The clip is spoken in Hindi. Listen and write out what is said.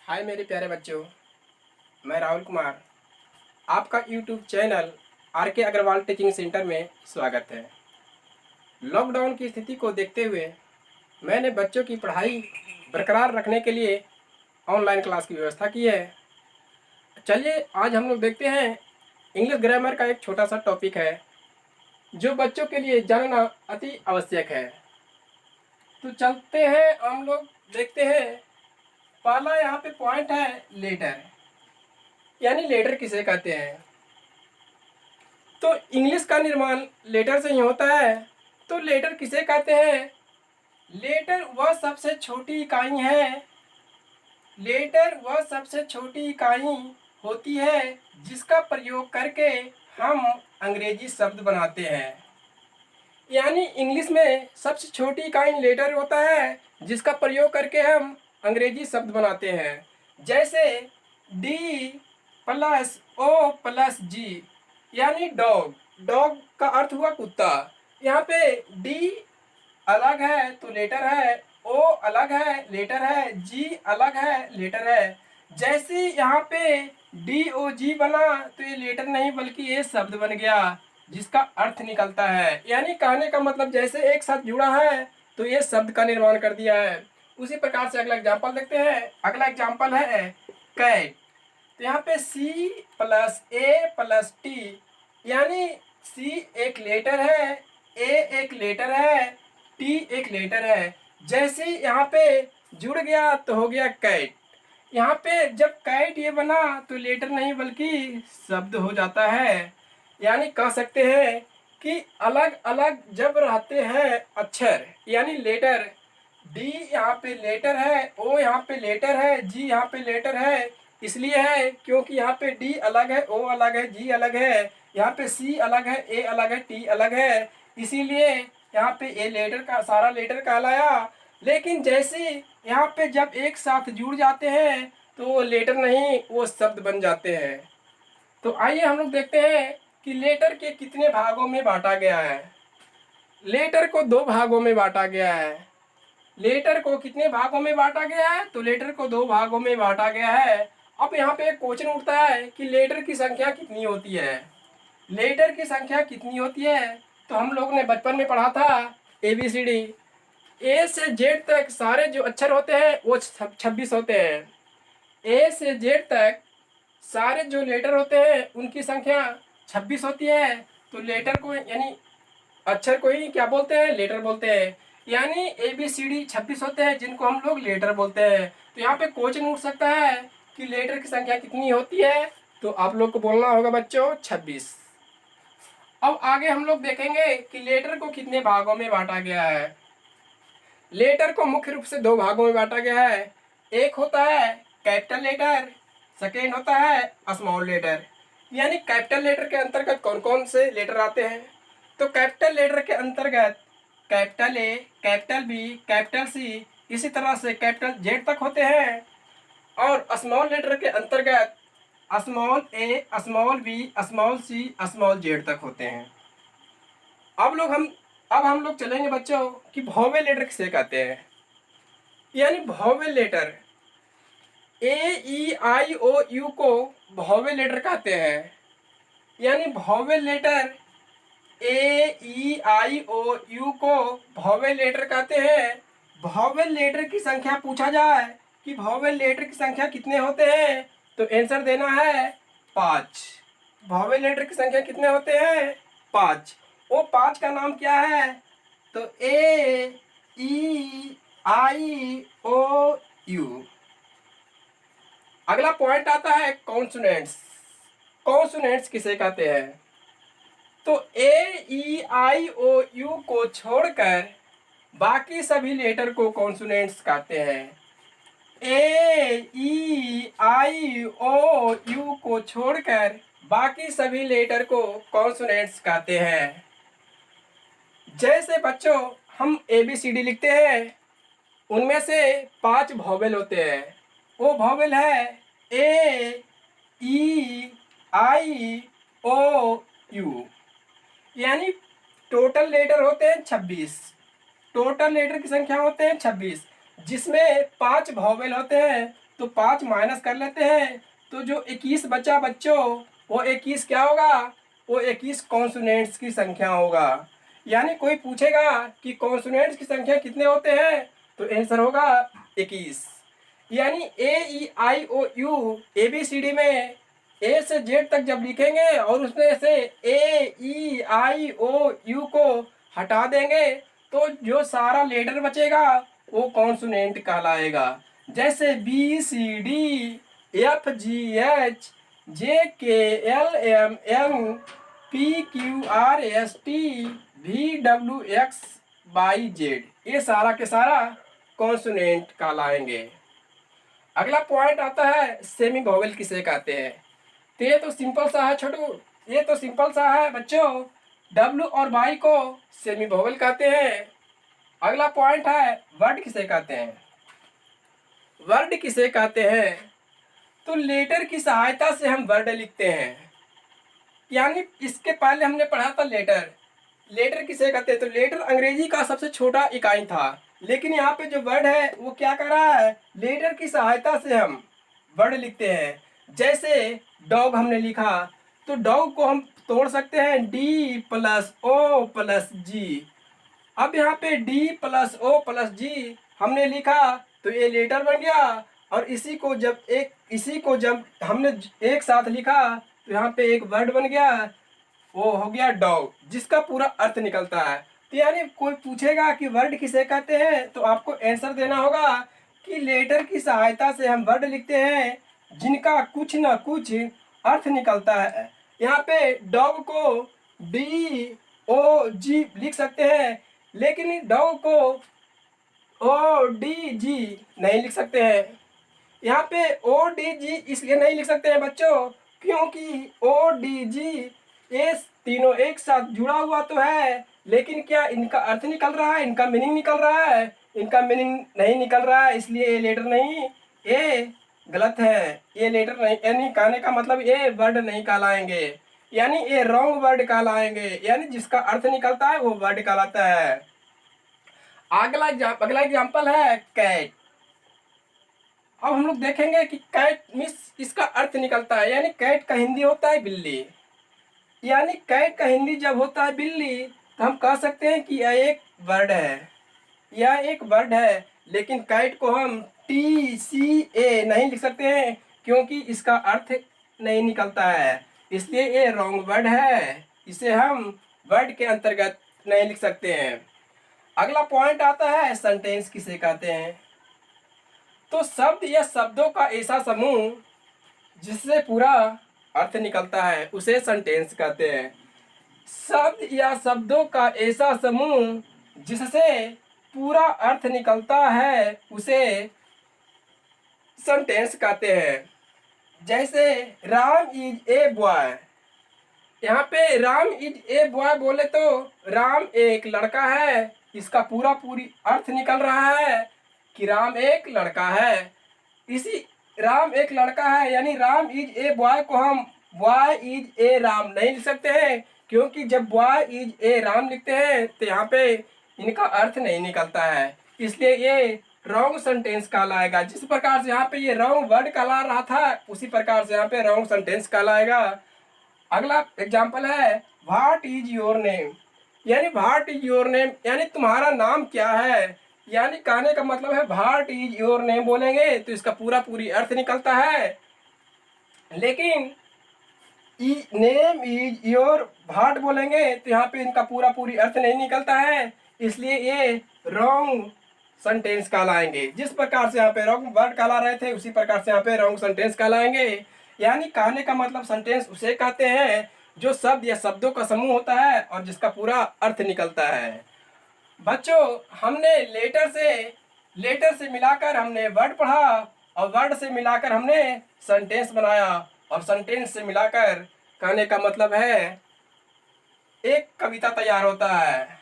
हाय मेरे प्यारे बच्चों, मैं राहुल कुमार। आपका यूट्यूब चैनल आर के अग्रवाल टीचिंग सेंटर में स्वागत है। लॉकडाउन की स्थिति को देखते हुए मैंने बच्चों की पढ़ाई बरकरार रखने के लिए ऑनलाइन क्लास की व्यवस्था की है। चलिए आज हम लोग देखते हैं, इंग्लिश ग्रामर का एक छोटा सा टॉपिक है जो बच्चों के लिए जानना अति आवश्यक है। तो चलते हैं, हम लोग देखते हैं। पहला यहाँ पे पॉइंट है लेटर, यानी लेटर किसे कहते हैं। तो इंग्लिश का निर्माण लेटर से ही होता है। तो लेटर किसे कहते हैं? लेटर वह सबसे छोटी इकाई है। लेटर वह सबसे छोटी इकाई होती है जिसका प्रयोग करके हम अंग्रेजी शब्द बनाते हैं। यानी इंग्लिश में सबसे छोटी इकाई लेटर होता है जिसका प्रयोग करके हम अंग्रेजी शब्द बनाते हैं। जैसे डी प्लस ओ प्लस जी, यानी डॉग। डॉग का अर्थ हुआ कुत्ता। यहाँ पे डी अलग है तो लेटर है, ओ अलग है लेटर है, जी अलग है लेटर है। जैसे यहाँ पे डी ओ जी बना तो ये लेटर नहीं बल्कि ये शब्द बन गया जिसका अर्थ निकलता है। यानी कहने का मतलब जैसे एक साथ जुड़ा है तो ये शब्द का निर्माण कर दिया है। उसी प्रकार से अगला एग्जाम्पल देखते हैं। अगला एग्जाम्पल है कैट। तो यहाँ पे सी प्लस ए प्लस टी, यानी सी एक लेटर है, ए एक लेटर है, टी एक लेटर है। जैसे यहाँ पे जुड़ गया तो हो गया कैट। यहाँ पे जब कैट ये बना तो लेटर नहीं बल्कि शब्द हो जाता है। यानी कह सकते हैं कि अलग अलग जब रहते हैं अक्षर यानी लेटर, डी यहाँ पे लेटर है, ओ यहाँ पे लेटर है, जी यहाँ पे लेटर है। इसलिए है क्योंकि यहाँ पे डी अलग है, ओ अलग है, जी अलग है। यहाँ पे सी अलग है, ए अलग है, टी अलग है। इसीलिए यहाँ पे ए लेटर का सारा लेटर कहलाया। लेकिन जैसे यहाँ पे जब एक साथ जुड़ जाते हैं तो वो लेटर नहीं, वो शब्द बन जाते हैं। तो आइए हम लोग देखते हैं कि लेटर के कितने भागों में बांटा गया है। लेटर को दो भागों में बांटा गया है। लेटर को कितने भागों में बांटा गया है? तो लेटर को दो भागों में बांटा गया है। अब यहाँ पे एक क्वेश्चन उठता है कि लेटर की संख्या कितनी होती है। लेटर की संख्या कितनी होती है? तो हम लोग ने बचपन में पढ़ा था ABCD। ए से जेड तक सारे जो अक्षर होते हैं वो 26 होते हैं। ए से जेड तक सारे जो लेटर होते हैं उनकी संख्या 26 होती है। तो लेटर को यानी अक्षर को ही क्या बोलते हैं? लेटर बोलते हैं। यानी ABCD 26 होते हैं जिनको हम लोग लेटर बोलते हैं। तो यहाँ पे क्वेश्चन उठ सकता है कि लेटर की संख्या कितनी होती है? तो आप लोग को बोलना होगा बच्चों 26। अब आगे हम लोग देखेंगे कि लेटर को कितने भागों में बांटा गया है। लेटर को मुख्य रूप से दो भागों में बांटा गया है। एक होता है कैपिटल लेटर, सेकेंड होता है स्मॉल लेटर। यानी कैपिटल लेटर के अंतर्गत कौन कौन से लेटर आते हैं? तो कैपिटल लेटर के अंतर्गत capital A, capital B, capital C, इसी तरह से कैपिटल जेड तक होते हैं। और स्मॉल लेटर के अंतर्गत स्मॉल ए, small B, small C, small Z तक होते हैं। अब हम लोग चलेंगे बच्चों कि वोवेल लेटर किसे कहते हैं। यानी vowel letter A E I O U को वोवेल लेटर कहते हैं। यानी वोवेल लेटर AEIOU को वोवेल लेटर कहते हैं। वोवेल लेटर की संख्या पूछा जाए कि वोवेल लेटर की संख्या कितने होते हैं, तो आंसर देना है 5। वोवेल लेटर की संख्या कितने होते हैं? 5। वो 5 का नाम क्या है? तो AEIOU। अगला पॉइंट आता है कॉन्सोनेंट्स। कॉन्सोनेंट्स किसे कहते हैं? तो AEIOU को छोड़कर बाकी सभी लेटर को कॉन्सोनेंट्स कहते हैं। AEIOU को छोड़कर बाकी सभी लेटर को कॉन्सोनेंट्स कहते हैं। जैसे बच्चों हम ABCD लिखते हैं, उनमें से 5 वोवेल होते हैं। वो वोवेल है AEIOU। यानी टोटल लेटर होते हैं 26। टोटल लेटर की संख्या होते हैं 26, जिसमें 5 वोवेल होते हैं तो 5 माइनस कर लेते हैं, तो जो 21 बचा बच्चों, वो 21 क्या होगा, वो 21 कॉन्सोनेंट्स की संख्या होगा। यानी कोई पूछेगा कि कॉन्सोनेंट्स की संख्या कितने होते हैं, तो आंसर होगा 21। यानी A E I O U A B C D में ए से जेड तक जब लिखेंगे और उसमें से ए ई आई ओ यू को हटा देंगे, तो जो सारा लेटर बचेगा वो कॉन्सोनेंट कहलाएगा। जैसे B C D F G H J K L M N P Q R S T V W X Y Z, ये सारा के सारा कॉन्सोनेंट कहलाएंगे। अगला पॉइंट आता है सेमी वोवेल किसे कहते हैं। तो ये तो सिंपल सा है छोटू, ये तो सिंपल सा है बच्चों, डब्ल्यू और वाई को सेमी वोवेल कहते हैं। अगला पॉइंट है वर्ड किसे कहते हैं। वर्ड किसे कहते हैं, तो लेटर की सहायता से हम वर्ड लिखते हैं। यानी इसके पहले हमने पढ़ा था लेटर, लेटर किसे कहते हैं, तो लेटर अंग्रेजी का सबसे छोटा इकाई था, लेकिन यहाँ पे जो वर्ड है वो क्या कर रहा है, लेटर की सहायता से हम वर्ड लिखते हैं। जैसे डॉग हमने लिखा, तो डॉग को हम तोड़ सकते हैं डी प्लस ओ प्लस जी। अब यहाँ पे डी प्लस ओ प्लस जी हमने लिखा, तो ये लेटर बन गया, और इसी को जब हमने एक साथ लिखा, तो यहाँ पे एक वर्ड बन गया, वो हो गया डॉग, जिसका पूरा अर्थ निकलता है। तो यानी कोई पूछेगा कि वर्ड किसे कहते हैं, तो आपको आंसर देना होगा कि लेटर की सहायता से हम वर्ड लिखते हैं जिनका कुछ ना कुछ अर्थ निकलता है। यहाँ पे डॉग को डी ओ जी लिख सकते हैं, लेकिन डॉग को ओ डी जी नहीं लिख सकते हैं। यहाँ पे ओ डी जी इसलिए नहीं लिख सकते हैं बच्चों, क्योंकि ओ डी जी ये तीनों एक साथ जुड़ा हुआ तो है, लेकिन क्या इनका अर्थ निकल रहा है, इनका मीनिंग निकल रहा है, इनका मीनिंग नहीं निकल रहा है, इसलिए ये लेटर नहीं, ये गलत है, ये लेटर नहीं, यानी कहने का मतलब ये वर्ड नहीं कहलाएंगे, यानी ये रॉन्ग वर्ड कहलाएंगे। यानी जिसका अर्थ निकलता है वो वर्ड कहलाता है। अगला एग्जाम्पल है कैट। अब हम लोग देखेंगे कि कैट मीन्स इसका अर्थ निकलता है, यानी कैट का हिंदी होता है बिल्ली। यानी कैट का हिंदी जब होता है बिल्ली, तो हम कह सकते हैं कि यह एक वर्ड है, यह एक वर्ड है, लेकिन कैट को हम टी सी ए नहीं लिख सकते हैं, क्योंकि इसका अर्थ नहीं निकलता है, इसलिए ये रॉन्ग वर्ड है, इसे हम वर्ड के अंतर्गत नहीं लिख सकते हैं। अगला पॉइंट आता है सेंटेंस किसे कहते हैं। तो शब्द या शब्दों का ऐसा समूह जिससे पूरा अर्थ निकलता है उसे सेंटेंस कहते हैं। शब्द या शब्दों का ऐसा समूह जिससे पूरा अर्थ निकलता है उसे सेंटेंस कहते हैं। जैसे राम इज ए बॉय, यहाँ पे राम इज ए बॉय बोले तो राम एक लड़का है, इसका पूरी अर्थ निकल रहा है कि राम एक लड़का है। इसी राम एक लड़का है यानी राम इज ए बॉय को हम बॉय इज ए राम नहीं लिख सकते हैं, क्योंकि जब बॉय इज ए राम लिखते हैं तो यहाँ पे इनका अर्थ नहीं निकलता है, इसलिए ये रॉन्ग सेंटेंस कहलाएगा। जिस प्रकार से यहाँ पे ये रॉन्ग वर्ड कहला रहा था, उसी प्रकार से यहाँ पे रॉन्ग सेंटेंस कहलाएगा। अगला एग्जाम्पल है व्हाट इज योर नेम, यानी व्हाट इज योर नेम यानी तुम्हारा नाम क्या है, यानी कहने का मतलब है व्हाट इज योर नेम बोलेंगे तो इसका पूरी अर्थ निकलता है। लेकिन नेम इज योर व्हाट बोलेंगे तो यहाँ पे इनका पूरी अर्थ नहीं निकलता है, इसलिए ये रॉन्ग सेंटेंस कहलाएंगे। जिस प्रकार से यहाँ पे रॉन्ग वर्ड कहला रहे थे उसी प्रकार से यहाँ पे रॉन्ग सेंटेंस कहलाएंगे। यानी कहने का मतलब सेंटेंस उसे कहते हैं जो शब्द या शब्दों का समूह होता है और जिसका पूरा अर्थ निकलता है। बच्चों हमने लेटर से मिलाकर हमने वर्ड पढ़ा और वर्ड से मिलाकर हमने सेंटेंस बनाया और सेंटेंस से मिलाकर कहने का मतलब है एक कविता तैयार होता है।